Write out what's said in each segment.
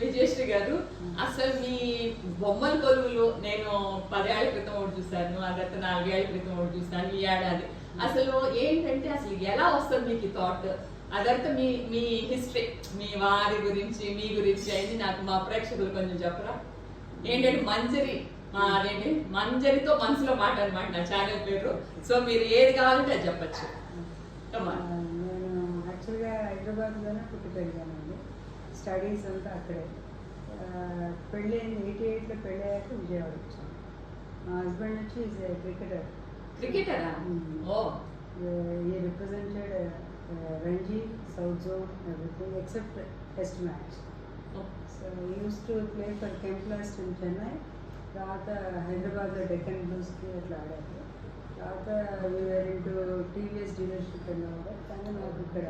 విజయశ్రీ గారు, అసలు మీ బొమ్మల కొలువులు నేను 10 ఏళ్ల క్రితం ఒకటి చూసాను, గత 4 ఏళ్ల క్రితం ఒకటి చూసాను, ఈ ఏడాది అసలు ఏంటంటే అసలు ఎలా వస్తుంది మీకు థాట్? అదంతా మీ మీ హిస్టరీ, మీ వారి గురించి, మీ గురించి అయింది నాకు మా ప్రేక్షకులు కొంచెం చెప్పరా? ఏంటంటే మంజరి, అదేంటి మంజరితో మనసులో మాట అనమాట నా ఛానల్ పేరు. సో మీరు ఏది కావాలంటే అది చెప్పచ్చు. నేను యాక్చువల్గా హైదరాబాద్లోనే పుట్టి పెరిగానండి. స్టడీస్ అంతా అక్కడే. పెళ్ళి 88లో పెళ్ళి అయ్యాక విజయవాడ వచ్చాను. మా హస్బెండ్ వచ్చి ఈజ్ ఏ క్రికెటర్. క్రికెటరా? ఓ. He represented Ranji, south zone, everything except test match. So used to play for Kemplast in Chennai. తర్వాత హైదరాబాద్లో డెక్కన్ బ్లూస్కి అట్లా ఆడారు. తర్వాత వీఆర్ ఇంటూ టీవీఎస్ డీలర్షిప్ వెళ్ళేవారు. కానీ నాకు ఇక్కడ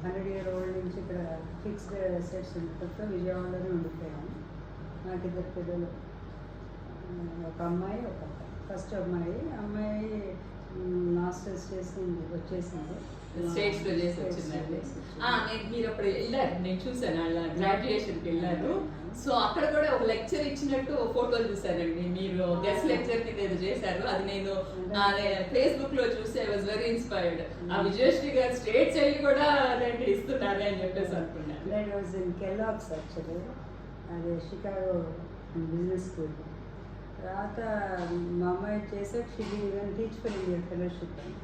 100 year old నుంచి ఇక్కడ ఫిక్స్డ్ సెట్స్ ఉండటంతో విజయవాడలోనే ఉండిపోయాను. నాకు 2 పిల్లలు, ఒక అమ్మాయి ఒక అబ్బాయి. ఫస్ట్ అమ్మాయి మాస్టర్స్ చేసింది, వచ్చేసింది స్టేట్స్ లో చేసి వచ్చిందండి. మీరు అప్పుడు వెళ్ళారు, నేను చూసాను వాళ్ళ గ్రాడ్యుయేషన్కి వెళ్ళారు. సో అక్కడ కూడా ఒక లెక్చర్ ఇచ్చినట్టు ఫోటోలు చూసానండి. మీరు గెస్ట్ లెక్చర్ కింద ఏదో చేశారు, అది నేను ఫేస్బుక్ లో చూసి ఐ వాజ్ వెరీ ఇన్స్పైర్డ్. ఆ విజయశ్రీ గారు స్టేట్స్ వెళ్ళి కూడా అదేంటి ఇస్తున్నారు అని చెప్పేసి అనుకున్నాను. నేను వాజ్ ఇన్ కెలాగ్స్ యాక్చువల్లీ, అది షికాగో బిజినెస్ స్కూల్. తర్వాత మా అమ్మాయి చేసే she even teach for India fellowship అని.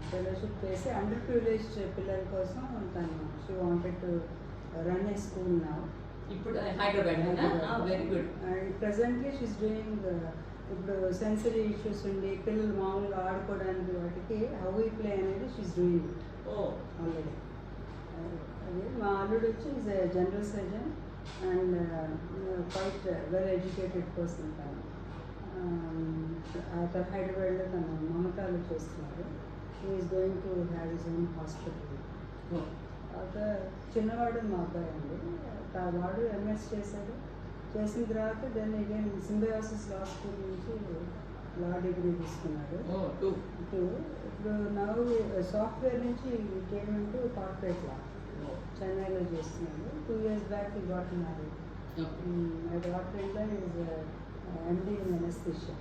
ఫెలోషిప్ చేసి అండర్ ప్రివిలేజ్డ్ పిల్లల కోసం తను she wanted to run a school నా. ఇప్పుడు Hyderabad very good. And presently she's doing ఇప్పుడు సెన్సరీ ఇష్యూస్ ఉండి పిల్లలు మామూలుగా ఆడుకోవడానికి వాటికి హౌ వీ ప్లే అనేది షీస్ డూయింగ్ ఆల్రెడీ. అది మా అల్లుడు వచ్చి is a general surgeon and quite well educated person. తను హైదరాబాద్లో తను మమతాలు చేస్తున్నారు. Is going to have his own hospital. తర్వాత చిన్నవాడు మా అబ్బాయి అండి. వాడు ఎంఎస్ చేశాడు. చేసిన తర్వాత దాన్ని అగైన్ సింబయాసిస్ లా స్కూల్ నుంచి లా డిగ్రీ తీసుకున్నాడు. ఇప్పుడు నవ్వు సాఫ్ట్వేర్ నుంచి కేమెంటు కార్పొరేట్ లా చెన్నైలో చేస్తున్నాడు. 2 years బ్యాక్ ఈ got married. Doctor is MD in anaesthesia.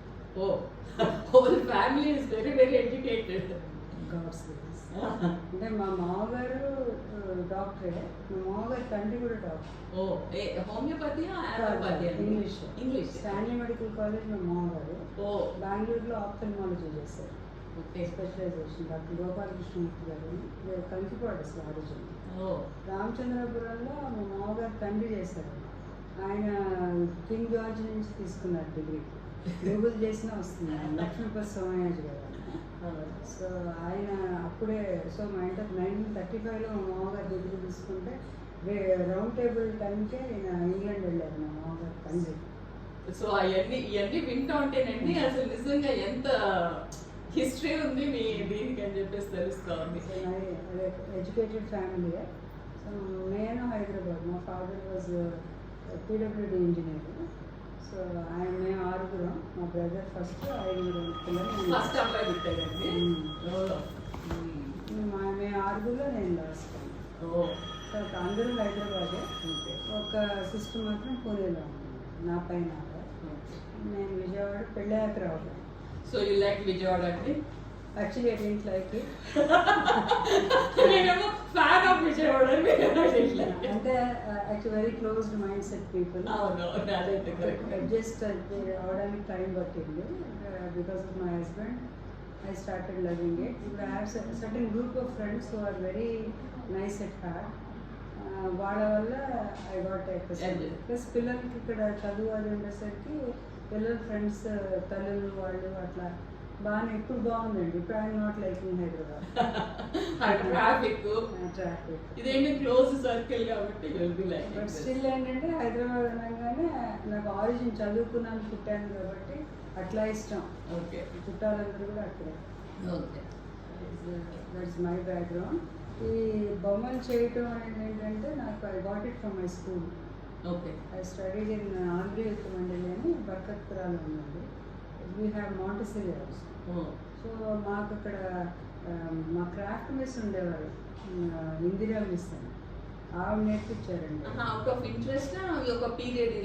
Whole family is very very educated. అంటే మా మామగారు డాక్టరే, మా మామగారు తండ్రి కూడా doctor. Homeopathy English. English Stanley medical college మా మామగారు. బెంగళూరులో ఆప్థల్మాలజీ చేశారు స్పెషలైజేషన్. డాక్టర్ గోపాలకృష్ణమూర్తి గారు కంకిపాడు అసలు ఆరిజిన్. రామచంద్రపురంలో మా మామగారు తండ్రి చేశారు. ఆయన కింగ్ జార్జ్ నుంచి తీసుకున్నారు డిగ్రీ. గూగుల్ చేసినా వస్తుంది ఆయన, లక్ష్మీపతి సోమయాజి గారు. సో ఆయన అప్పుడే, సో మా ఇంటర్ 1935లో మా మామగారు డిగ్రీ తీసుకుంటే రౌండ్ టేబుల్ టైంకే ఈయన ఇంగ్లాండ్ వెళ్ళారు మా మామగారు తండ్రి. సో ఇవన్నీ వింటూ ఉంటేనండి అసలు నిజంగా ఎంత హిస్టరీ ఉంది మీ దీనికి అని చెప్పేసి తెలుస్తూ ఉంది. అదే ఎడ్యుకేటెడ్ ఫ్యామిలీ. సో నేను హైదరాబాద్, మా father was PWD engineer. So ఆయన మేము 6, మా బ్రదర్ ఫస్ట్ 5 పిల్లలు. ఫస్ట్ అబ్బాయి పుట్టారండి. మేము 6లో నేను లాస్ట్. సో అందరూ హైదరాబాదే. ఒక సిస్టర్ మాత్రం పూణేలో ఉంటుంది నా పైన. నేను విజయవాడ పెళ్ళాక రావాలి. సో యూ లైక్ విజయవాడ అండి? Actually, I didn't like it. నేనేమో ఫ్యాన్ ఆఫ్ విజయవాడ. అంటే actually very closed mindset people. అవును, అదైతే కరెక్ట్. Adjust అవడానికి టైం పట్టింది. Because of my husband, I started loving it. I have a certain group of friends who are very nice at heart. వాళ్ళ వల్ల I got accustomed. Plus పిల్లలకి ఇక్కడ చదువు అది ఉండేసరికి పిల్లల ఫ్రెండ్స్ తల్లులు వాళ్ళు అట్లా బాగానే ఇప్పుడు బాగుందండి. ఇప్పుడు I'm not liking Hyderabad. Traffic ఇదేంటి క్లోజ్ సర్కిల్ కాబట్టి బట్ స్టిల్ ఏంటంటే హైదరాబాద్ అనగానే నాకు ఆరిజిన్ చదువుకున్నాను, పుట్టాను కాబట్టి అట్లా ఇష్టం. ఓకే, చుట్టాలందరూ కూడా అక్కడే. Okay, that's my background. ఈ బొమ్మలు చేయటం అనేది ఏంటంటే నాకు I got it from my school. Okay, I studied in Andhra Yuvathi Mandali అని బర్కత్పురాలో ఉందండి. We have Montessori house. So మాకు అక్కడ మా క్రాఫ్ట్ మిస్ ఉండేవారు, ఇందిరా మిస్ అని. ఆవిడ నేర్పించారండి. అవుట్ ఆఫ్ ఇంట్రెస్ట్ ఒక పీరియడ్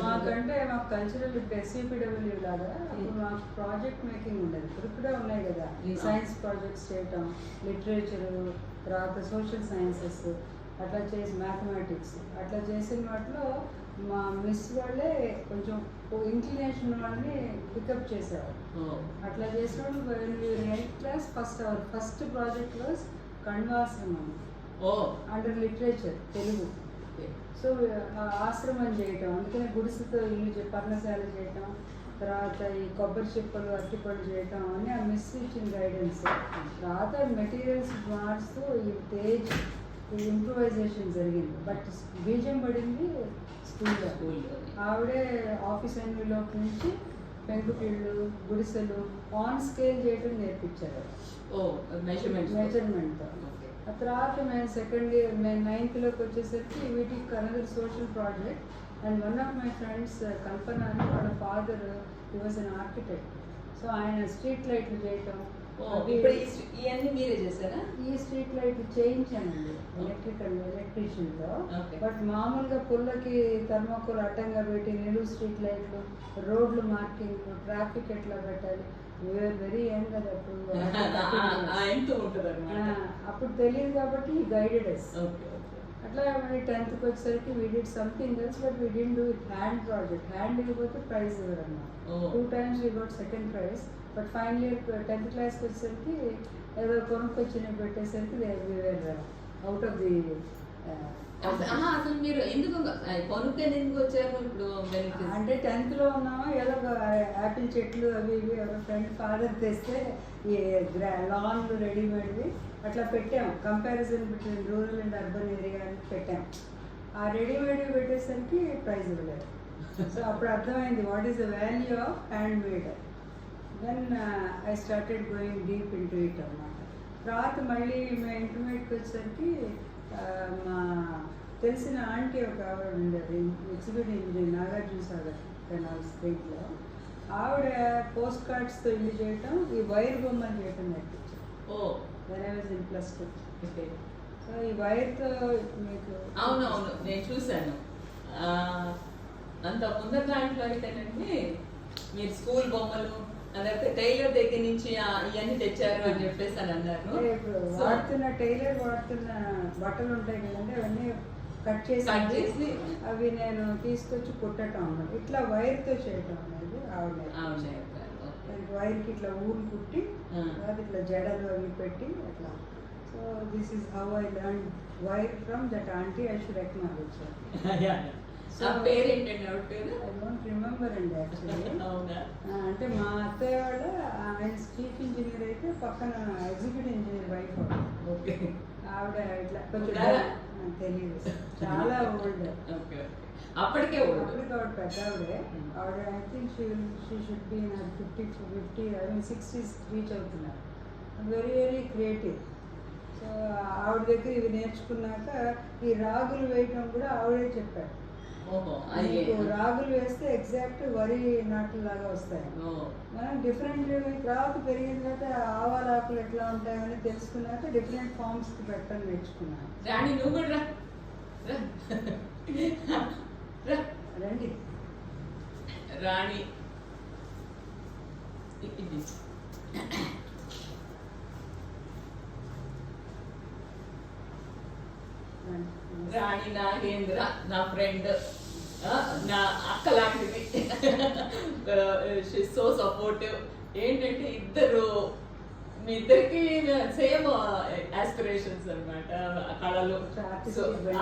మాకంటే మాకు కల్చరల్ ఎస్సీపీడబ్ల్యూ లాగా అప్పుడు మాకు ప్రాజెక్ట్ మేకింగ్ ఉండదు. ఇప్పుడు కూడా ఉన్నాయి కదా, సైన్స్ ప్రాజెక్ట్స్ చేయటం, లిటరేచరు, తర్వాత సోషల్ సైన్సెస్ అట్లా చేసి, మ్యాథమెటిక్స్ అట్లా చేసిన వాటిలో మా మిస్ వాళ్ళే కొంచెం ఇంక్లినేషన్ వాళ్ళని పికప్ చేసేవారు. అట్లా చేసినప్పుడు 8th class first project was Kanvashramam under literature Telugu. So ఆశ్రమం చేయటం, అందుకనే గుడిసెతో ఇల్లు పర్ణశాల చేయటం, తర్వాత ఈ కొబ్బరి చిప్పలు అరటిపళ్ళు చేయటం అని ఆ మిస్ ఇచ్చిన గైడెన్స్. తర్వాత మెటీరియల్స్ మారుస్తూ ఈ తేజ్ ఇంప్రూవైజేషన్ జరిగింది. బట్ బీజం పడింది స్కూల్లో. ఆవిడే ఆఫీస్ ఎన్విలోప్ నుంచి పెంకుటిళ్ళు, గుడిసెలు ఆన్ స్కేల్ చేయటం నేర్పించారు మెజర్మెంట్తో. ఆ తర్వాత మేము సెకండ్ ఇయర్, మేము 9th వచ్చేసరికి వీటికి another social project. And one of my friends Kalpana అని, వాళ్ళ father he was an architect. So ఆయన స్ట్రీట్ లైట్లు చేయటం. ఇవన్నీ మీరే చేశారా? ఈ స్ట్రీట్ లైట్లు చేయించానండి ఎలక్ట్రీషియన్తో. బట్ మామూలుగా పుల్లకి థర్మాకోల్ అడ్డంగా పెట్టి నిలువు స్ట్రీట్ లైట్లు, రోడ్లు మార్కింగ్, ట్రాఫిక్ ఎట్లా పెట్టాలి, వెరీ యంగ్ కదా అప్పుడు తెలియదు కాబట్టి గైడెడ్ అస్. అట్లా మరి 10th వచ్చేసరికి we did something else, but we did do it hand project. Hand ఇవ్వకపోతే ప్రైజ్ ఇవ్వరన్నమాట. 2 times we got second prize. But final year 10th క్లాస్కి వచ్చేసరికి ఏదో కొనుక్కొచ్చి పెట్టేసరికి అవుట్ ఆఫ్ ది. అసలు మీరు ఎందుకు కొనుక్కొని ఎందుకు వచ్చారు ఇప్పుడు? అంటే 10th ఉన్నామా, ఏదో యాపిల్ చెట్లు అవి ఇవి ఎవరో ఫ్రెండ్ ఫాదర్ తెస్తే ఈ లాన్లు రెడీమేడ్వి అట్లా పెట్టాము. Comparison between rural and urban area అని పెట్టాము. ఆ రెడీమేడ్ పెట్టేసరికి ప్రైజ్ ఇవ్వలేదు. సో అప్పుడు అర్థమైంది what is the value of handmade. Then I started going deep into it అన్నమాట. తర్వాత మళ్ళీ మేము ఇంటర్మీడియట్కి వచ్చేసరికి మా తెలిసిన ఆంటీ ఒక ఆవిడ ఉండేది, executive engineer, Nagarjuna Sagar canal స్ట్రీట్లో. ఆవిడ పోస్ట్ కార్డ్స్తో ఇల్లు చేయటం, ఈ వైర్ బొమ్మలు చేయటం నేర్పించారు. When I was in +2. So ఈ వైర్తో మీకు అవునవును నేను చూశాను. అంత ముందర దాంట్లో అయితేనండి మీరు స్కూల్ బొమ్మలు అదైతే టైలర్ దగ్గర నుంచి ఇవన్నీ తెచ్చారు అని చెప్పేసి అని అన్నారు. వాడుతున్న టైలర్ వాడుతున్న బట్టలు ఉంటాయి కదండి, అవన్నీ కట్ చేసి అవి నేను తీసుకొచ్చి కుట్టడం అన్నమాట. ఇట్లా వైర్తో చేయటం అనేది ఆవిడ. వైర్కి ఇట్లా ఊరు కుట్టి అది ఇట్లా జడలు అవి పెట్టి అట్లా. So this is how I learn wire from that aunty. I should acknowledge. So పేరేంటండి ఆవిడ పేరు? ఐ డోంట్ రిమెంబర్ అండి యాక్చువల్లీ. అంటే మా అత్తయ్య వాళ్ళ ఆయన చీఫ్ ఇంజనీర్ అయితే పక్కన ఎగ్జిక్యూటివ్ ఇంజనీర్ వైఫ్ ఓకే. ఆవిడ ఇట్లా కొంచెం తెలియదు, చాలా ఓల్డ్. అప్పటికే ఆవిడ పెద్ద ఆవిడే. ఆవిడ I think she should be 50 I mean 60s reach అవుతున్నారు. Very very creative. సో ఆవిడ దగ్గర ఇవి నేర్చుకున్నాక ఈ రాగులు వేయటం కూడా ఆవిడే చెప్పారు. రాగులు వేస్తే ఎగ్జాక్ట్ వరి నాట్లు లాగా వస్తాయి. మనం డిఫరెంట్ తర్వాత పెరిగిన తర్వాత ఆవాల ఆకులు ఎట్లా ఉంటాయని తెలుసుకున్నాక డిఫరెంట్ ఫార్మ్స్ కి పెట్టడం నేర్చుకున్నాను. రాణి నువ్వు కూడా రండి. రాణి రాణి నాగేంద్ర నా ఫ్రెండ్, నా అక్క లాంటిది. She so supportive. ఏంటంటే మీ ఇద్దరికి సేమ్ ఆస్పిరేషన్స్ అన్నమాట. కళలు,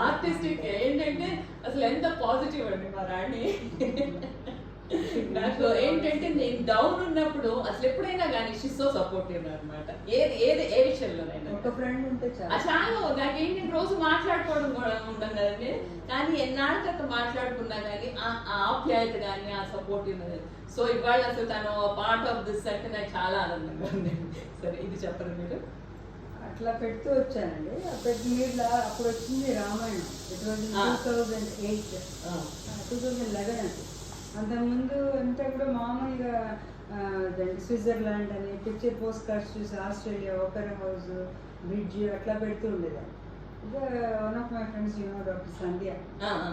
ఆర్టిస్టిక్. ఏంటంటే అసలు ఎంత పాజిటివ్ అండి మా రాణి. నాకు ఏంటంటే నేను డౌన్ ఉన్నప్పుడు అసలు ఎప్పుడైనా కానీ షీస్ సో సపోర్టివ్ అనమాట. ఏ విషయంలోనైనా ఒక ఫ్రెండ్ ఉంటే చాలా. నాకేంటి రోజు మాట్లాడుకోవడం కూడా ఉండదు కదండి, కానీ ఎన్నాళ్ళ తర్వాత మాట్లాడుకున్నా కానీ ఆ ఆప్యాయత కానీ ఆ సపోర్టివ్. సో ఇవాళ అసలు తను పార్ట్ ఆఫ్ దిస్ అంటే నాకు చాలా ఆనందంగా ఉంది. సరే ఇది చెప్పండి మీరు. అట్లా పెడుతూ వచ్చానండి. పెట్టి మీరు అప్పుడు వచ్చింది రామాయణం. ఇట్ వాజ్ 2008 2011 అంటే. అంతకుముందు అంతా కూడా మామూలుగా స్విట్జర్లాండ్ అని పిక్చర్ పోస్ట్ కార్డ్స్ చూసి ఆస్ట్రేలియా, ఓపెరా హౌస్, బ్రిడ్జ్ అట్లా పెడుతూ ఉండేదాన్ని. One of my friends, Dr. Sandhya.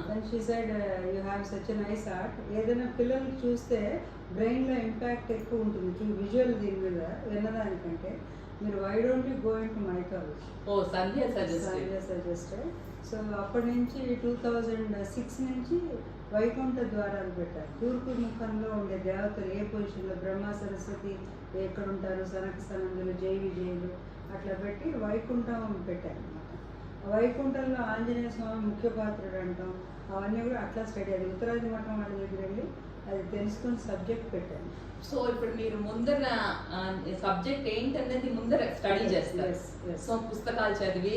Then she said, you have such a nice art. ఏదైనా పిల్లల్ని చూస్తే బ్రెయిన్లో ఇంపాక్ట్ ఎక్కువ ఉంటుంది విజువల్ దీని మీద విన్నదానికంటే మీరు why don't you go into mythology. Sandhya suggested. So అప్పటి నుంచి 2006 నుంచి వైకుంఠ ద్వారాలు పెట్టారు. తూర్పు ముఖంలో ఉండే దేవతలు ఏ పొజిషన్లో, బ్రహ్మ సరస్వతి ఎక్కడ ఉంటారు, సనక సనందులు, జై విజయులు అట్లా పెట్టి వైకుంఠం పెట్టారు అనమాట. వైకుంఠంలో ఆంజనేయ స్వామి ముఖ్య పాత్రుడు అంటాం. అవన్నీ కూడా అట్లా స్టడీ, అది ఉత్తరాది మఠం వాళ్ళ దగ్గర వెళ్ళి అది తెలుసుకుని సబ్జెక్ట్ పెట్టాను. సో ఇప్పుడు మీరు ముందర సబ్జెక్ట్ ఏంటనేది ముందర స్టడీ చేస్తారు. సో పుస్తకాలు చదివి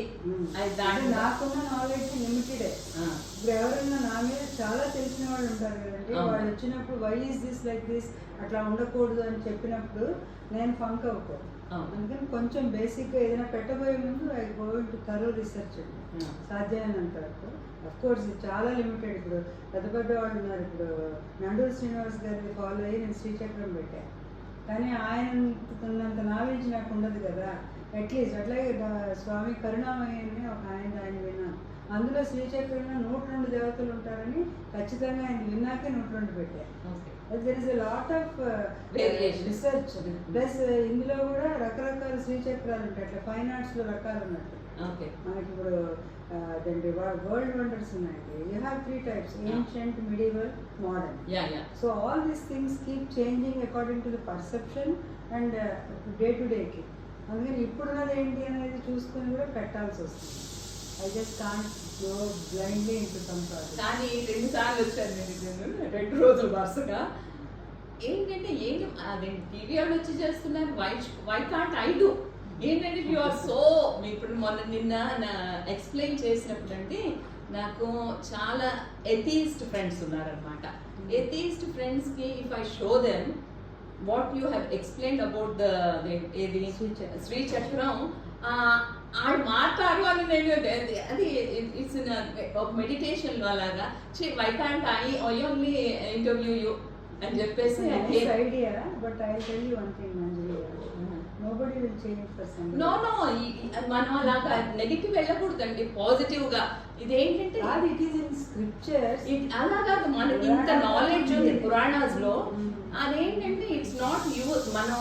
నాకున్న నాలెడ్జ్ లిమిటెడే. ఇప్పుడు ఎవరైనా నా మీద చాలా తెలిసిన వాళ్ళు ఉంటారు కదండి, వాళ్ళు వచ్చినప్పుడు why is this like this అట్లా ఉండకూడదు అని చెప్పినప్పుడు నేను ఫంక్ అవుతాను. అందుకని కొంచెం బేసిక్గా ఏదైనా పెట్టబోయే ముందు I go to thorough research అండి, సాధ్యమైనంత వరకు. అఫ్ కోర్స్ ఇది చాలా లిమిటెడ్. ఇప్పుడు పెద్ద పెద్ద వాళ్ళు ఉన్నారు. ఇప్పుడు నండూరు శ్రీనివాస్ గారిని ఫాలో అయ్యి నేను శ్రీచక్రం పెట్టాను, కానీ ఆయన ఉన్నంత నాలెడ్జ్ నాకు ఉండదు కదా. అట్లీస్ట్ అట్లాగే స్వామి కరుణామయ్యని ఒక ఆయన విన్నాను. అందులో శ్రీచక్రంలో 102 దేవతలు ఉంటారని ఖచ్చితంగా ఆయన విన్నాకే 102 పెట్టారు. There is a lot of research. Plus ఇందులో కూడా రకరకాల శ్రీచక్రాలు ఉంటాయి. అట్లా ఫైన్ ఆర్ట్స్లో రకాలు ఉన్నట్టు మనకి ఇప్పుడు అదండి వరల్డ్ వండర్స్ ఉన్నాయండి. You have 3 types: ancient, medieval, modern. So all these things keep changing according to the perception and day to day కి. అందుకని ఇప్పుడున్నది ఏంటి అనేది చూసుకొని కూడా పెట్టాల్సి వస్తుంది. I just can't go blindly into some project. కానీ 2 సార్లు వచ్చాను నేను 2 రోజులు వరుసగా. ఏంటంటే అదే టీవీ వాళ్ళు వచ్చి చేస్తున్నారు, వై కాంట్ ఐ డూ. ఏంటంటే యు ఆర్ సో, ఇప్పుడు నిన్న ఎక్స్ప్లెయిన్ చేసినప్పుడు అంటే నాకు చాలా ఎథీస్ట్ ఫ్రెండ్స్ ఉన్నారనమాట. ఎథీస్ట్ ఫ్రెండ్స్కి if I show them what you have explain about ఏది శ్రీచక్రం ఆడు మాట్లాడు అని నేను అది ఇట్స్ ఒక మెడిటేషన్ అలాగా why can't I only interview you అని చెప్పేసి idea. But I tell you one thing Manjari, nobody will change for somebody. No, మనం అలాగా నెగటివ్ వెళ్ళకూడదండి, పాజిటివ్ గా. ఇదేంటంటే ఇట్ ఈస్ ఇన్ స్క్రిప్చర్స్. అలాగా మనకి ఇంత నాలెడ్జ్ ఉంది పురాణాస్ లో. అదేంటంటే ఇట్స్ నాట్ యూజ్. మనం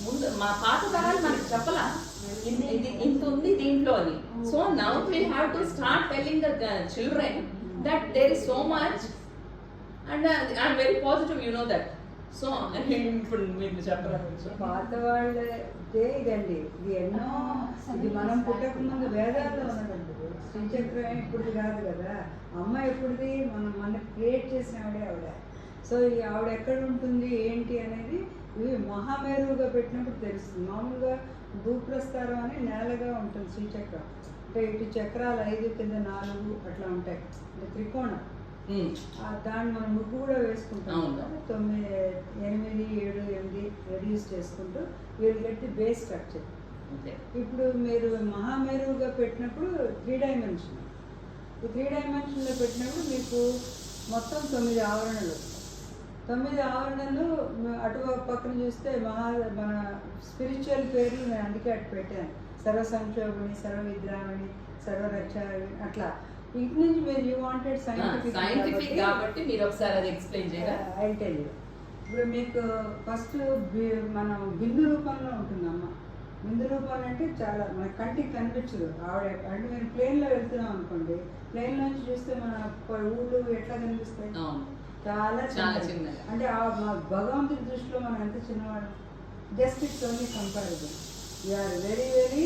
ముందు మా పాత తరాలు మనకి చెప్పలా ఇది ఇంత ఉంది దీంట్లో అని. So now we have to start telling the children that there is so much and I'm very positive, you know that. So ఇప్పుడు మీరు చెప్పారు పాత వాళ్ళే ఇదండి. ఇది ఎన్నో, ఇది మనం పుట్టక ముందు వేదాల్లో ఉన్నదండి. శ్రీచక్రం ఇప్పుడుది కాదు కదా. అమ్మ ఎప్పుడుది, మన క్రియేట్ చేసిన ఆవిడ. సో ఈ ఆవిడ ఎక్కడ ఉంటుంది ఏంటి అనేది ఇవి మహామేరువుగా పెట్టినప్పుడు తెలుస్తుంది. మామూలుగా భూప్రస్థారం అని నేలగా ఉంటుంది శ్రీచక్రం. అంటే ఇటు చక్రాలు 5 కింద 4 అట్లా ఉంటాయి, అంటే త్రికోణం. దాన్ని మనం ముగ్గు కూడా వేసుకుంటాం. 9, 8, 7, 8 రెడ్యూస్ చేసుకుంటూ వీళ్ళు గట్టి బేస్ స్ట్రక్చర్. ఇప్పుడు మీరు మహామేరువుగా పెట్టినప్పుడు 3 డైమెన్షన్. ఈ 3 డైమెన్షన్లో పెట్టినప్పుడు మీకు మొత్తం 9 ఆవరణలు. 9 ఆవరణలు అటు పక్కన చూస్తే మన స్పిరిచువల్ పేర్లు నేను అందుకే అటు పెట్టాను. సర్వ సంక్షోభిణి, సర్వ విద్రామణి, సర్వరక్షాణి అట్లా. ఇటు నుంచి మీరు యూ వాంటెడ్ సైంటిఫిక్ కాబట్టి మీరు ఒకసారి అది ఎక్స్ప్లెయిన్ చేయరా? I tell you. ఇప్పుడు మీకు ఫస్ట్ మనం బిందు రూపంలో ఉంటుంది అమ్మ. బిందు రూపంలో అంటే చాలా మన కంటికి కనిపించదు ఆవిడ. అంటే మేము ప్లేన్లో వెళ్తున్నాం అనుకోండి, ప్లేన్ నుంచి చూస్తే మన ఊళ్ళు ఎట్లా కనిపిస్తాయి, చాలా చిన్న. అంటే భగవంతుడి దృష్టిలో మనం ఎంత చిన్నవాడు. Just it's only comparison. You're very very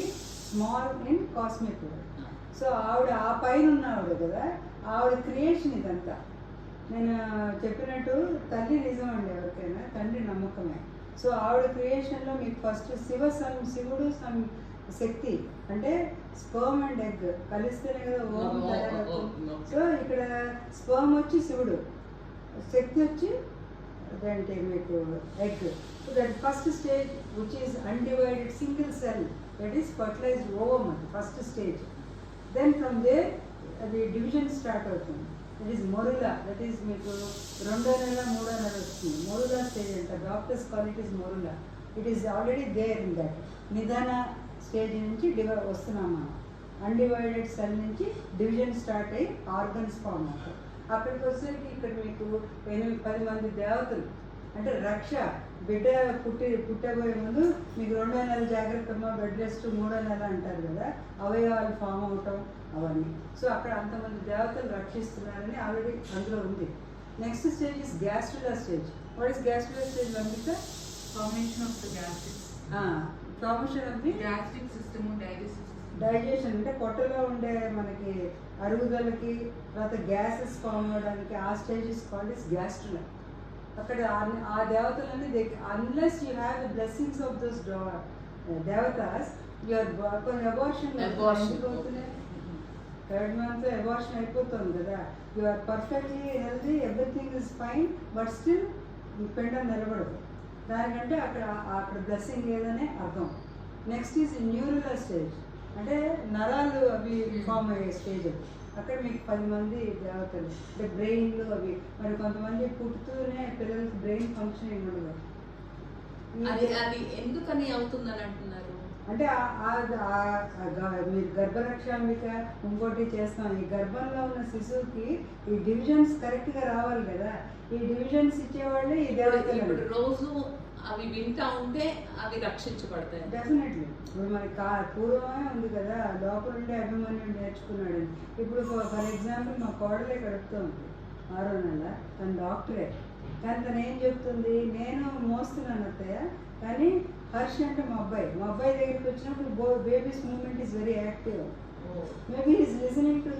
small in cosmic world. So ఆవిడ ఆ పైన ఉన్నావిడ కదా, ఆవిడ క్రియేషన్ ఇదంతా. నేను చెప్పినట్టు తల్లి నిజం అండి, ఎవరికైనా తండ్రి నమ్మకమే. సో ఆవిడ క్రియేషన్లో మీకు ఫస్ట్ శివుడు శక్తి అంటే స్పర్మ్ అండ్ ఎగ్ కలిస్తేనే కదా ఓం తయారవుతుంది. సో ఇక్కడ స్పర్మ్ వచ్చి శివుడు, శక్తి వచ్చి అదంటే మీకు egg. So that first stage which is undivided single cell, that is fertilised ovum, అది first stage. Then from there అది డివిజన్ స్టార్ట్ అవుతుంది. That is morula, that is మీకు 2వ నెల 3వ నెల వస్తుంది. మొరులా స్టేజ్ అంట. Doctors call it is morula. It is already there in that. నిదాన స్టేజ్ నుంచి వస్తున్నాం మనం. అన్డివైడెడ్ సెల్ నుంచి డివిజన్ స్టార్ట్ అయ్యి ఆర్గన్స్ ఫామ్ అవుతాయి. అక్కడికి వచ్చేసరికి ఇక్కడ మీకు 8-10 మంది దేవతలు అంటే రక్ష. బిడ్డ పుట్టబోయే ముందు మీకు 2వ నెల జాగ్రత్తమ్మా, బెడ్ రెస్ట్, 3వ నెల అంటారు కదా, అవయవాలు ఫామ్ అవటం అవన్నీ. సో అక్కడ అంతమంది దేవతలు రక్షిస్తున్నారని ఆల్రెడీ అందులో ఉంది. Next stage is gastrula stage. What is gastrula stage పంపిస్తా? Formation of the gastric. Formation of the Gastric system, digestive system. Digestion అంటే పొట్టలో ఉండే మనకి అరుగుదలకి తర్వాత గ్యాసెస్ ఫామ్ అవ్వడానికి ఆ స్టేజెస్ కాల్డ్ ఇస్ గ్యాస్ట్రులర్. అక్కడ ఆ దేవతలన్నీ unless you have the blessings of those devatas your కొన్ని అబార్షన్ అవుతున్నాయి. 3rd month అబార్షన్ అయిపోతుంది కదా, you are perfectly healthy, everything is fine, but still పిండం నిలబడదు. దానికంటే అక్కడ బ్లెస్సింగ్ లేదనే అర్థం. నెక్స్ట్ ఈజ్ న్యూరల్ స్టేజ్, అంటే నరాలు అవి ఫామ్ అయ్యే స్టేజ్. అక్కడ మీకు 10 మంది దేవతలు అంటే బ్రెయిన్లు అవి. మరి కొంతమంది పుట్టుతూనే పిల్లలకి బ్రెయిన్ ఫంక్షనింగ్ ఉండదు. అది ఎందుకని అవుతుందని అంటున్నారు? అంటే మీరు గర్భరక్షాంబిక ఇంకోటి చేస్తాం. ఈ గర్భంలో ఉన్న శిశువుకి ఈ డివిజన్స్ కరెక్ట్గా రావాలి కదా, ఈ డివిజన్స్ ఇచ్చేవాళ్ళే ఈ దేవతలు. ఇప్పుడు రోజు అవి వింటా ఉంటే అవి రక్షించబడతాయి. డెఫినెట్లీ. ఇప్పుడు మనకి పూర్వమే ఉంది కదా, లోపల ఉండే అభిమన్యుడు నేర్చుకున్నాడు. ఇప్పుడు ఫర్ ఎగ్జాంపుల్ మా కోడలే కడుపుతూ ఉంది 6వ నెల, తన డాక్టరే. కానీ తను ఏం చెప్తుంది, నేను మోస్తున్నాను అత్తయ్య, కానీ హర్ష్ అంటే మా అబ్బాయి దగ్గరికి వచ్చినప్పుడు babies moment is very active. Maybe is listening to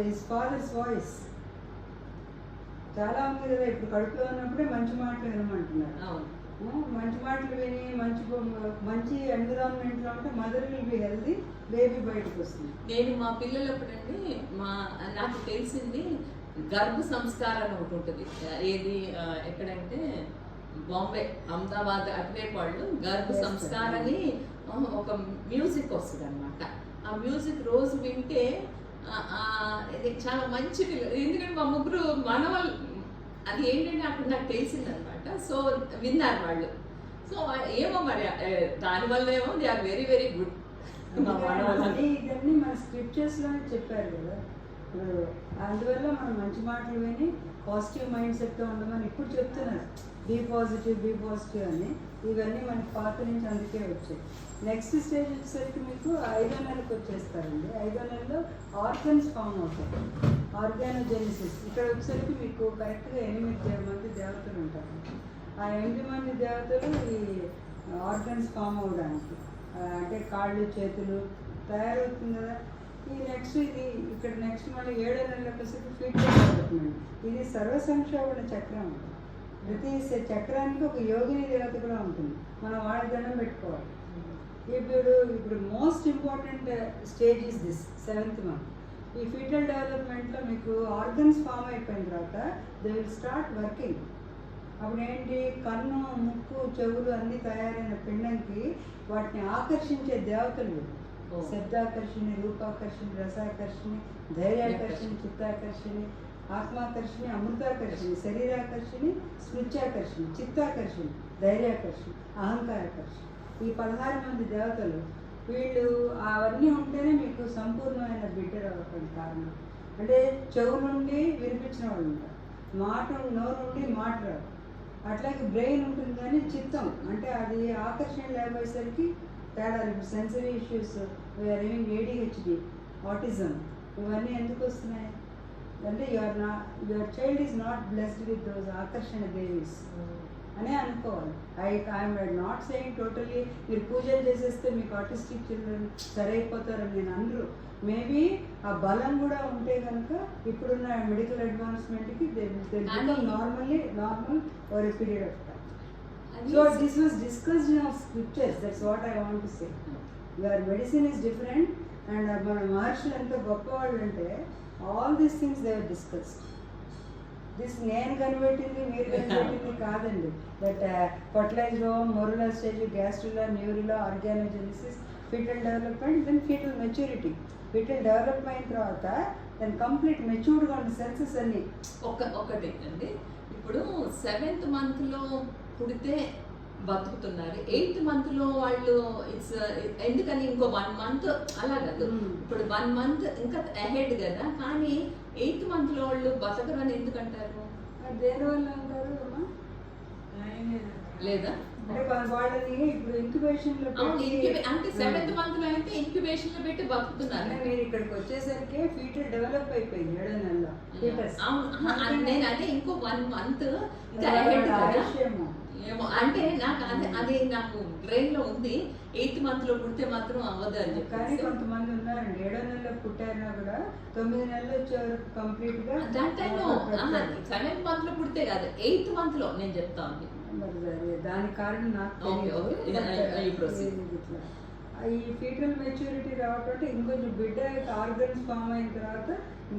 his father's voice. చాలా ఉంది కదా, ఇప్పుడు కడుపులో ఉన్నప్పుడే మంచి మాటలు వినమంటున్నారు. మంచి మాటలు విని మంచి ఎన్విరాన్మెంట్లో ఉంటే mother will be healthy, baby బయటకు వస్తుంది. నేను మా పిల్లలప్పుడండి నాకు తెలిసింది గర్భ సంస్కారం అని ఒకటి ఉంటుంది. ఏది ఎక్కడంటే బాంబే, అహ్మదాబాద్ అటువైపు వాళ్ళు గర్భ సంస్కారాన్ని ఒక మ్యూజిక్ వస్తుంది అనమాట. ఆ మ్యూజిక్ రోజు వింటే ఇది చాలా మంచి పిల్లలు. ఎందుకంటే మా ముగ్గురు మనవాళ్ళు అది ఏంటంటే అక్కడ నాకు తెలిసింది అనమాట. సో విన్నారు వాళ్ళు. సో ఏమో మరి దానివల్ల ఏమో they are very very good. ఇవన్నీ మన స్క్రిప్చర్స్లోనే చెప్పారు కదా. అందువల్ల మనం మంచి మాటలు విని పాజిటివ్ మైండ్ సెట్తో ఉండమని ఇప్పుడు చెప్తున్నారు. బీ పాజిటివ్ అని. ఇవన్నీ మనకి పాత నుంచి అందుకే వచ్చాయి. నెక్స్ట్ స్టేజ్ వచ్చేసరికి మీకు 5వ నెలకు వచ్చేస్తారండి. 5వ నెలలో ఆర్గన్స్ ఫామ్ అవుతాయి, ఆర్గానోజెనిసిస్. ఇక్కడ వచ్చేసరికి మీకు కరెక్ట్గా 8 మంది దేవతలు ఉంటారు. ఆ 8 మంది దేవతలు ఈ ఆర్గన్స్ ఫామ్ అవడానికి అంటే కాళ్ళు చేతులు తయారవుతుంది కదా. ఈ నెక్స్ట్ ఇది ఇక్కడ నెక్స్ట్ మళ్ళీ 7వ నెలలకు వచ్చేసరికి ఫీటల్ డెవలప్మెంట్. ఇది సర్వసంక్షోభణ చక్రం. ప్రతి చక్రానికి ఒక యోగిని దేవత కూడా ఉంటుంది. మనం వాడి దండం పెట్టుకోవాలి. ఇప్పుడు most important stage is this 7th month. ఈ ఫీటల్ డెవలప్మెంట్లో మీకు ఆర్గన్స్ ఫామ్ అయిపోయిన తర్వాత దే విల్ స్టార్ట్ వర్కింగ్. అప్పుడు ఏంటి, కన్ను, ముక్కు, చెవులు అన్నీ తయారైన పిండంకి వాటిని ఆకర్షించే దేవతలు. శబ్దాకర్షిణి, రూపాకర్షిణి, రసాకర్షిణి, ధైర్యాకర్షిణి, చిత్తాకర్షిణి, ఆత్మాకర్షిణి, అమృతాకర్షిణి, శరీరాకర్షిణి, స్మృత్యాకర్షిణి, చిత్తాకర్షిణి, ధైర్యాకర్షిణి, అహంకారాకర్షిణి. ఈ 16 మంది దేవతలు. వీళ్ళు అవన్నీ ఉంటేనే మీకు సంపూర్ణమైన బిడ్డ రావడానికి కారణం. అంటే చెవులుండి వినిపించిన వాళ్ళు ఉంటారు, నోరు ఉండి మాట రాదు. అట్లాగే బ్రెయిన్ ఉంటుంది కానీ చిత్తం అంటే అది ఆకర్షణ లేకపోయేసరికి తేడా. ఇప్పుడు sensory issues, we're living ADHD, autism, ఇవన్నీ ఎందుకు వస్తున్నాయి అంటే your child is not blessed with those Akarshana దేవీస్ అనే అనుకోవాలి. ఐఎమ్ నాట్ సెయింగ్ టోటలీ మీరు పూజలు చేసేస్తే మీకు ఆటిస్టిక్ చిల్డ్రన్ సరైపోతారని నేను అనరు. మేబీ ఆ బలం కూడా ఉంటే కనుక ఇప్పుడున్న మెడికల్ అడ్వాన్స్మెంట్కి normal over a period of time. So this was discussed in our scriptures. That's what I want to say. Your medicine is different. And మన మహర్షులు ఎంత గొప్పవాళ్ళు అంటే all these things they are discussed. This నేను కనిపెట్టింది మీరు కనిపెట్టింది కాదండి. That fertilised ovum, morula stage, gastrula, neurula, organogenesis, fetal development, then fetal maturity. Fetal develop అయిన తర్వాత దాని కంప్లీట్ మెచ్యూర్డ్గా ఉన్న సెన్సెస్ అన్ని ఒకటి అండి. ఇప్పుడు 7th monthలో పుడితే బతుకుతున్నారు. 8th month లో వాళ్ళు ఇట్స్ ఎందుకని ఇంకో 1 month అలా కాదు, ఇప్పుడు 1 month ఇంకా అహెడ్ కదా, కానీ 8th month లో వాళ్ళు బతకరు అని ఎందుకంటారు? దేనివల్ల అంటారు అమ్మా? లేదా అంటే వాళ్ళని ఇప్పుడు ఇంక్యుబేషన్ లో అంటే 7th month లో అయితే ఇంక్యుబేషన్ లో పెట్టి బతుకుతున్నారు. మీరు ఇక్కడికి వచ్చేసరికి ఫీటర్ డెవలప్ అయిపోయింది 7 నెలల్లో ఫీటస్. అవును, నేను అదే ఇంకో 1 month ఇంకా ahead కదా. ఏమో అంటే నాకు అది నాకు బ్రెయిన్ లో ఉంది, 8th month లో పుడితే మాత్రం అవ్వదు అని చెప్పి. కానీ కొంతమంది ఉన్నారండి 7 నెలల్లో పుట్టారినా కూడా 9 నెలలు వచ్చే వరకు కంప్లీట్ గా దాని టైంలో 7th month లో పుడితే కాదు, 8th month లో నేను చెప్తా ఉంది. దానికి కారణం నాకు ఈ ఫీటల్ మెచ్యూరిటీ రావటం అంటే ఇంకొంచెం బిడ్డ ఆర్గన్స్ ఫామ్ అయిన తర్వాత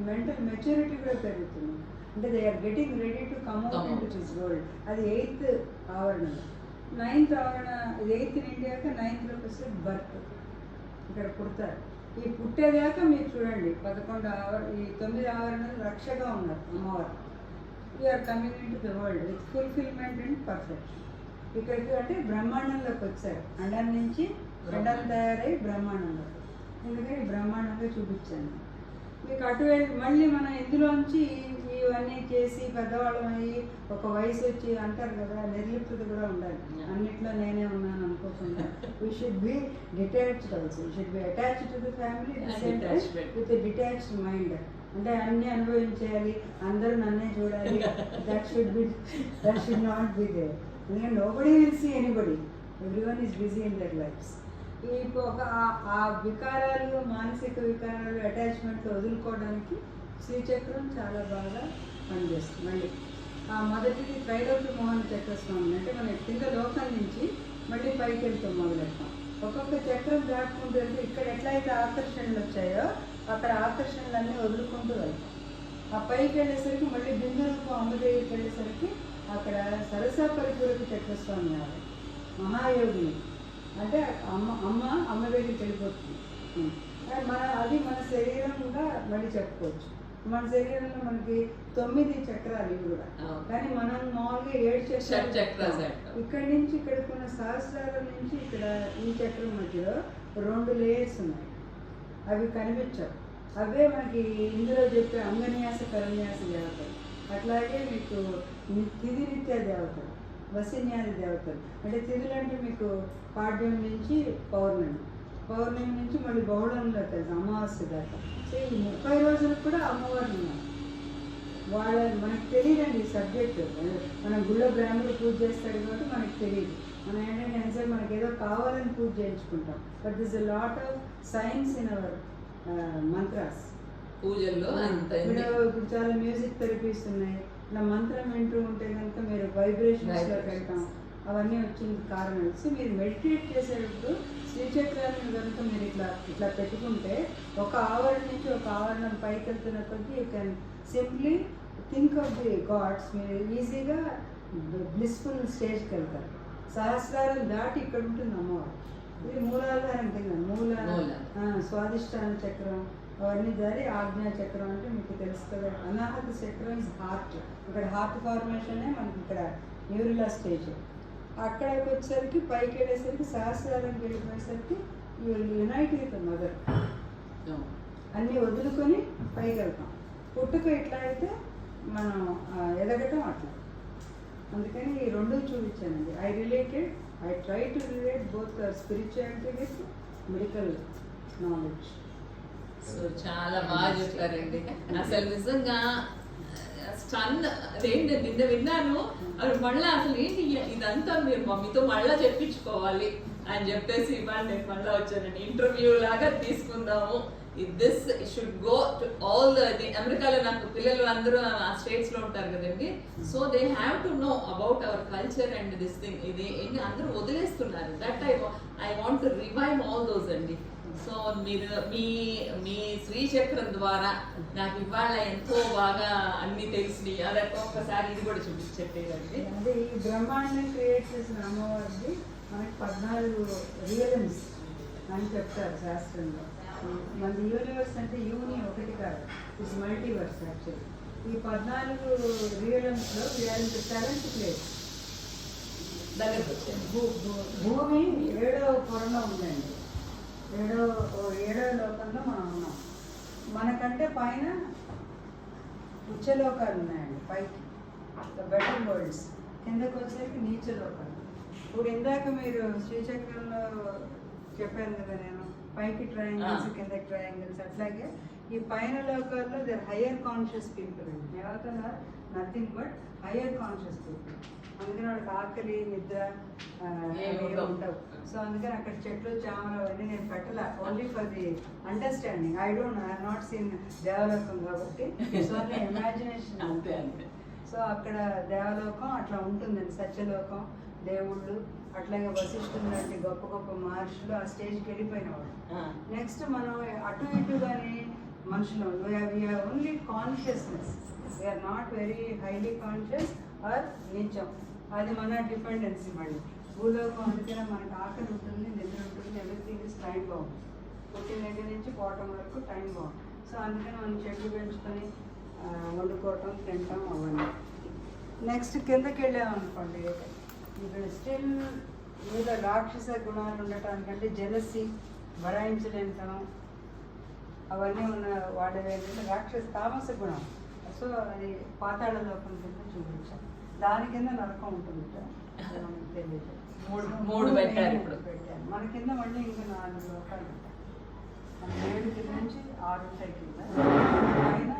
మెంటల్ మెచ్యూరిటీ కూడా పెరుగుతుంది. అంటే they are getting ready to come out into this world. అది 8th ఆవరణ. 9th ఆవరణ 8th నిండాక 9th లోకి వస్తే బర్త్, ఇక్కడ పుడతారు. ఈ పుట్టేదాకా మీరు చూడండి 11 ఈ 9 ఆవరణలు రక్షగా ఉన్నారు అమ్మవారు. We're coming into the world with fulfilment and perfection. ఇక్కడికి అంటే బ్రహ్మాండంలోకి వచ్చారు. అండం నుంచి అండం తయారై బ్రహ్మాండంలోకి. ఎందుకని బ్రహ్మాండంగా చూపించాను మీకు. అటు వెళ్ళి మళ్ళీ మనం ఇందులోంచి ఇవన్నీ చేసి పెద్దవాళ్ళం అయ్యి ఒక వయసు వచ్చి అంటారు కదా, నిర్లిప్తత కూడా ఉండాలి. అన్నిట్లో నేనే ఉన్నాను అనుకోకుండా we should be detached also. We should be attached to the family with detached mind. అంటే అన్ని అనుభవించేయాలి, అందరూ నన్నే చూడాలి, that should not be there. ఎందుకంటే nobody will see anybody, everyone is busy in their lives. ఇప్పుడు ఆ వికారాలు, మానసిక వికారాలు, అటాచ్మెంట్లు వదులుకోవడానికి శ్రీచక్రం చాలా బాగా పనిచేస్తుంది. మళ్ళీ ఆ మొదటిది త్రైలోక్య మోహన చక్రస్వామి అంటే మనం కింద లోకం నుంచి మళ్ళీ పైకి వెళ్తాం మొదలెడతాం. ఒక్కొక్క చక్రం దాటుకుంటూ వెళ్తే ఇక్కడ ఎట్లయితే ఆకర్షణలు వచ్చాయో అక్కడ ఆకర్షణలన్నీ వదులుకుంటూ వెళ్తాం. ఆ పైకి వెళ్ళేసరికి మళ్ళీ బిందు రూపం అమ్మ దగ్గరికి వెళ్ళేసరికి అక్కడ సరస పరిపూరక చక్రస్వామి రావాలి, మహాయోగిని. అంటే అమ్మ దగ్గరికి వెళ్ళిపోతుంది. అది మన శరీరం కూడా మళ్ళీ చెప్పుకోవచ్చు. మన శరీరంలో మనకి 9 చక్రాలు ఇవి కూడా, కానీ మనం మామూలుగా 7 చక్రాలు. ఇక్కడి నుంచి ఇక్కడికి ఉన్న సహస్రాల నుంచి ఇక్కడ ఈ చక్రం మధ్యలో 2 లేయర్స్ ఉన్నాయి, అవి కనిపించవు. అవే మనకి ఇందులో చెప్పే అంగన్యాస కరన్యాస దేవతలు. అట్లాగే మీకు తిథి నిత్య దేవతలు, వసిన్యాది దేవతలు. అంటే తిథులు అంటే మీకు పాడ్యం నుంచి పౌర్ణమి, పౌర్ణమి నుంచి మళ్ళీ బహుళంలో తెలుసు అమావాస్య దాకా. సో ఈ 30 రోజులకు కూడా అమ్మవారు ఉన్నారు. మనకు తెలియదండి ఈ సబ్జెక్టు. మనం గుళ్ళో బ్రాహ్మణులు పూజ చేస్తాడు కాబట్టి మనకు తెలియదు. మనం ఏంటంటే ఎంతసేపు మనకి ఏదో కావాలని పూజ చేయించుకుంటాం. But this a lot of science in our mantras. పూజల్లో ఇప్పుడు చాలా మ్యూజిక్ థెరపీస్ ఉన్నాయి. ఇలా మంత్రం వింటూ ఉంటే కనుక మీరు వైబ్రేషన్స్లోకి వెళ్తాం. అవన్నీ వచ్చిన కారణం. సో మీరు మెడిటేట్ చేసేటప్పుడు శ్రీచక్రాన్ని కనుక మీరు ఇట్లా పెట్టుకుంటే ఒక ఆవరణ నుంచి ఒక ఆవరణం పైకి వెళ్తున్న కొద్దీ you can simply think of the gods. మీరు ఈజీగా బ్లిస్ఫుల్ స్టేజ్కి వెళ్తారు. సహస్రారం దాటి ఇక్కడ ఉంటుంది అమ్మవారు. ఇది మూలాధారం కింద మూల స్వాదిష్టాన చక్రం అవన్నీ దారి ఆజ్ఞా చక్రం అంటే మీకు తెలుసు కదా. అనాహత చక్రం ఇస్ హార్ట్. ఇక్కడ హార్ట్ ఫార్మేషనే మనకి ఇక్కడ న్యూరిలా స్టేజ్. అక్కడికి వచ్చేసరికి పైకి వెళ్ళేసరికి సహస్రానికి వెళ్ళిపోయేసరికి యునైట్ విత్ మదర్. అన్నీ వదులుకొని పైకి వెళ్తాం. పుట్టుక ఎట్లా అయితే మనం ఎదగటం అట్లా. అందుకని ఈ 2 చూపించానండి. I try to relate both spirituality with medical knowledge. So చాలా బాగా చెప్పారండి. అసలు నిజంగా స్టన్ అదేంటి నిన్న విన్నాను. అది మళ్ళీ అసలు ఏంటి ఇదంతా మీరు మమ్మీతో మళ్ళీ చెప్పించుకోవాలి అని చెప్పేసి ఇవాళ నేను మళ్ళీ వచ్చానండి. ఇంటర్వ్యూ లాగా తీసుకుందాము. This should go to all the అమెరికాలో నాకు పిల్లలు అందరూ ఆ స్టేట్స్ లో ఉంటారు కదండి. So they have to know about our culture and this thing. ఇది అందరూ వదిలేస్తున్నారు. That I want to revive all those అండి. సో మీరు మీ శ్రీచక్రం ద్వారా నాకు ఇవాళ ఎంతో బాగా అన్ని తెలిసినాయి. అది ఒక్కసారి ఇది కూడా చూపించట్లేదండి. అదే ఈ బ్రహ్మాండం క్రియేట్ చేసిన అమ్మవారిది మనకి 14 రియలమ్స్ అని చెప్తారు శాస్త్రంలో. మన యూనివర్స్ అంటే యూని ఒకటి కాదు, ఇట్స్ మల్టీవర్స్ యాక్చువల్లీ. ఈ 14 రియలమ్స్లో we are in the 7th place. దగ్గరకు వచ్చాను. భూమి 7వ పొరలో ఉందండి. ఏడవ లోకంలో మనం ఉన్నాం. మనకంటే పైన ఉచ్చలోకాలు ఉన్నాయండి. పైకి ద బెటర్ వరల్డ్స్, కిందకు వచ్చేసరికి నీచ లోకాలు. ఇప్పుడు ఇందాక మీరు శ్రీచక్రంలో చెప్పాను కదా, నేను పైకి ట్రయాంగిల్స్ కిందకి ట్రయాంగిల్స్, అట్లాగే ఈ పైన లోకాల్లో దర్ హయ్యర్ కాన్షియస్ పీపుల్ అండి. దేవతలు nothing but higher conscious people. అందుకని వాళ్ళకి ఆకలి నిద్ర ఉండవు. సో అందుకని అక్కడ చెట్లు చామలు అవన్నీ నేను పెట్టాల, only for the understanding. I not seen Devalokam కాబట్టి సో ఇమాజినేషన్. అంతే అంతే. సో అక్కడ దేవలోకం అట్లా ఉంటుందండి, సత్యలోకం, దేవుళ్ళు, అట్లాగే వశిష్ఠులు లాంటి గొప్ప గొప్ప మహర్షులు ఆ స్టేజ్కి వెళ్ళిపోయిన వాళ్ళు. నెక్స్ట్ మనం అటు ఇటుగానే మనుషులు only consciousness, we are not very highly conscious or నీచం. అది మన డిపెండెన్సీ. మళ్ళీ భూలోకం అందుకనే మనకు ఆకలి ఉంటుంది, నిద్ర ఉంటుంది, ఎవ్రీథింగ్ ఇస్ టైం బాగుంది. పుట్టిన దగ్గర నుంచి పోవటం వరకు టైం బాగుంది. సో అందుకని మనం చెట్లు పెంచుకొని వండుకోవటం, తినటం అవన్నీ. నెక్స్ట్ కిందకి వెళ్ళామనుకోండి, ఇక్కడ స్టిల్ మీద రాక్షస గుణాలు ఉండటానికంటే జెలసీ, భరాయించలేనితనం అవన్నీ ఉన్న వాడే రాక్షస తామస గుణం. సో అది పాతాళ లోకం కింద చూపించాం. దాని కింద నరకం ఉంటుంది తెలియదు. మూడు పెట్టారు ఇప్పుడు. పెట్టారు. మన కింద మళ్ళీ ఇంకా 4 లోకాలు ఉంటాయి. మన 7 కింద నుంచి 6 ఉంటాయి కింద, పైన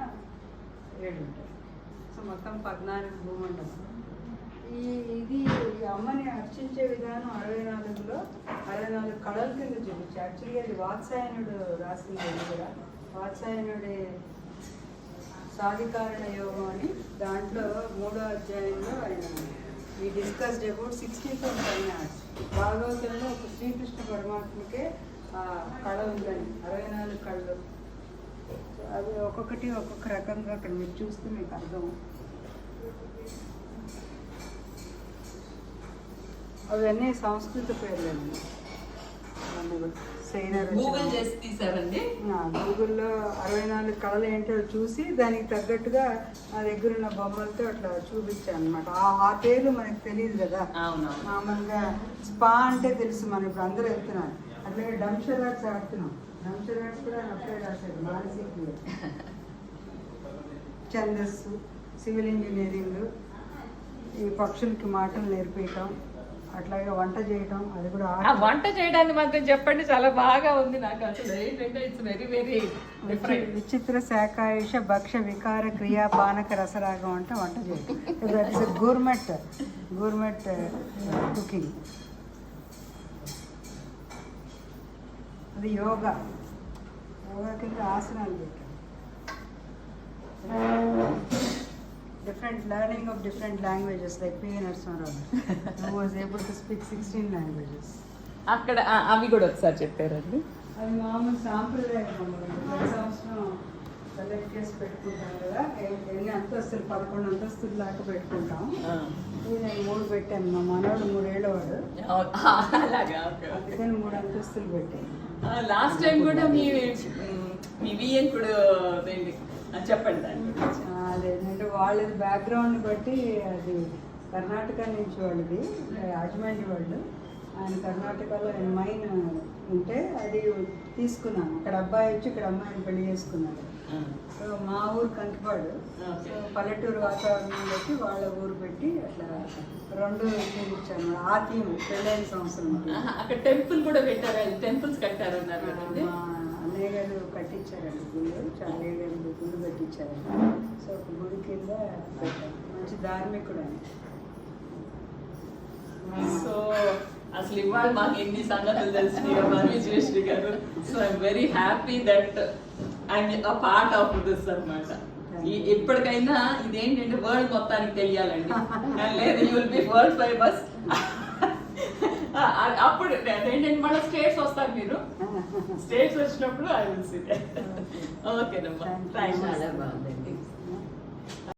7 ఉంటాయి. సో మొత్తం 14 భూమండలం. ఇది అమ్మని అర్చించే విధానం 64లో 64 కళల కింద చూపించి. యాక్చువల్గా అది వాత్సాయనుడు రాసింది. కూడా వాత్సాయనుడి సాధికారణ యోగం అని, దాంట్లో 3వ అధ్యాయంలో ఆయన ఈ డిస్కస్డ్ అబౌట్ 64 ఫైన్ ఆర్ట్స్. భాగవతంలో ఒక శ్రీకృష్ణ పరమాత్మకే కళ ఉందని, 64 కళలు. అవి ఒక్కొక్కటి ఒక్కొక్క రకంగా అక్కడ మీరు చూస్తే మీకు అర్థం. అవన్నీ సంస్కృత పేర్లండి. గూగుల్ చేసి తీసారండి. గూగుల్లో 64 కళలు ఏంటో చూసి దానికి తగ్గట్టుగా నా దగ్గర ఉన్న బొమ్మలతో అట్లా చూపించాను అనమాట. ఆ పేర్లు మనకు తెలియదు కదా. మామూలుగా స్పా అంటే తెలుసు, మనం ఇప్పుడు అందరూ వెళ్తున్నాం. అట్లాగే డంషరాట్స్ ఆడుతున్నాం. డంషరాట్స్ కూడా అప్పుడే రాశారు. మానసిక ఛందస్సు, సివిల్ ఇంజనీరింగ్, ఈ పక్షులకి మాటలు నేర్పించడం, అట్లాగే వంట చేయటం. అది కూడా వంట చేయడాన్ని మాత్రం చెప్పండి, చాలా బాగా ఉంది. నాకు అసలు ఏంటంటే ఇట్స్ వెరీ వెరీ డిఫరెంట్. విచిత్ర శాఖాయుష భక్ష వికార క్రియా పానక రసరాగం అంటే వంట చేయటం. గూర్మెట్ కుకింగ్. అది యోగా కింద ఆసనాలు పెట్టాం. Different learning of different languages, like P. Narasimha Rao, who was able to speak 16 languages. అక్కడ అవి కూడా ఒకసారి చెప్పారండి. అది మామూలు సాంప్రదాయం. ప్రతి సంవత్సరం సెలెక్ట్ చేసి పెట్టుకుంటాం కదా, ఎన్ని అంతస్తులు 11 అంతస్తులు దాకా పెట్టుకుంటాం. ఇది నేను 3 పెట్టాను. మా మనవాడు 3 ఏళ్ళవాడు, అందుకని 3 అంతస్తులు పెట్టాను. లాస్ట్ టైం కూడా మీ విఎన్ కూడా చెప్పండి. అదేంటంటే వాళ్ళది బ్యాక్గ్రౌండ్ బట్టి, అది కర్ణాటక నుంచి వాళ్ళది, రాజమండ్రి వాళ్ళు. ఆయన కర్ణాటకలో మైన్ ఉంటే అది తీసుకున్నాను. అక్కడ అబ్బాయి వచ్చి ఇక్కడ అమ్మాయిని పెళ్లి చేసుకున్నాడు. సో మా ఊరు కంకిపాడు. సో పల్లెటూరు వాతావరణం బట్టి వాళ్ళ ఊరు పెట్టి అట్లా 2 చూపించాను. ఆ థీమ్ పెళ్ళైన సంవత్సరం. అక్కడ టెంపుల్ కూడా పెట్టారు, టెంపుల్స్ కట్టారు అన్నారు. అన్నయ్య గారు కట్టించారండి గుళ్ళు, చాలా గుళ్ళు కట్టించారండి. సో ఒక గుడి కింద మంచి ధార్మికుడు అని. సో అసలు ఇవాళ మాకు ఎన్ని సంగతులు తెలిసినాయి శ్రీ గారు. So I'm very happy that I'm a part of this అన్నమాట. ఎప్పటికైనా ఇదేంటంటే వరల్డ్ మొత్తానికి తెలియాలండి. లేదు you will be world famous. అప్పుడు ఏంటంటే మళ్ళీ స్టేట్స్ వస్తారు మీరు. స్టేట్స్ వచ్చినప్పుడు ఐ విల్ సీ. ఓకేనమ్మా, థ్యాంక్ యూ.